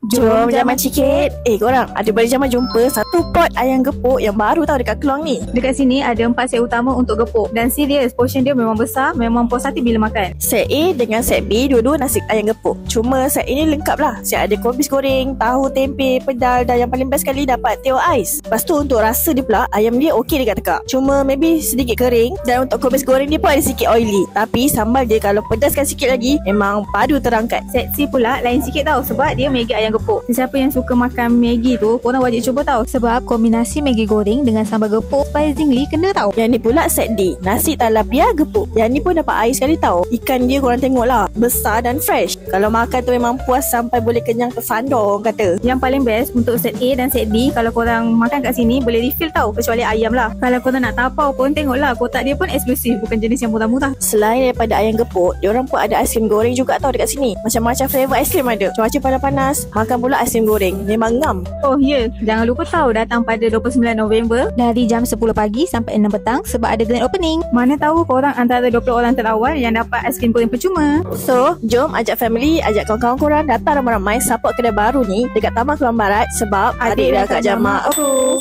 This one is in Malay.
Jom jaman sikit. Korang ada boleh jaman jumpa satu pot ayam gepuk yang baru tau dekat Keluang ni. Dekat sini ada 4 set utama untuk gepuk. Dan serius, portion dia memang besar, memang puas hati bila makan. Set A dengan set B dua-dua nasi ayam gepuk. Cuma set A ni lengkap lah. Set ada kubis goreng, tahu, tempe, pedal dan yang paling best sekali dapat teh ais. Lepas tu untuk rasa dia pula, ayam dia okey dekat tekak. Cuma maybe sedikit kering dan untuk kubis goreng dia pun ada sikit oily. Tapi sambal dia kalau pedaskan sikit lagi memang padu terangkat. Set C pula lain sikit tau sebab dia Maggi ayam gepuk. Siapa yang suka makan Maggi tu, korang wajib cuba tau. Sebab kombinasi Maggi goreng dengan sambal gepuk surprisingly kena tau. Yang ni pula set D, nasi talapia gepuk. Yang ni pun dapat air sekali tau. Ikan dia korang tengok lah, besar dan fresh. Kalau makan tu memang puas sampai boleh kenyang tersandor orang kata. Yang paling best untuk set A dan set D, kalau korang makan kat sini boleh refill tau, kecuali ayam lah. Kalau korang nak tapau pun tengoklah, kotak dia pun eksklusif, bukan jenis yang murah-murah. Selain daripada ayam gepuk, diorang pun ada aiskrim goreng juga tau dekat sini. Macam-macam flavor aiskrim ada. Cuaca panas-panas, makan pula aiskrim goreng. Memang ngam. Oh ya, jangan lupa tau datang pada 29 November dari jam 10 pagi sampai 6 petang sebab ada grand opening. Mana tahu korang antara 20 orang terawal yang dapat aiskrim goreng percuma. So, jom ajak family, ajak kawan-kawan korang datang ramai-ramai support kedai baru ni dekat Taman Keluang Barat sebab adik dah kat Jamak approve.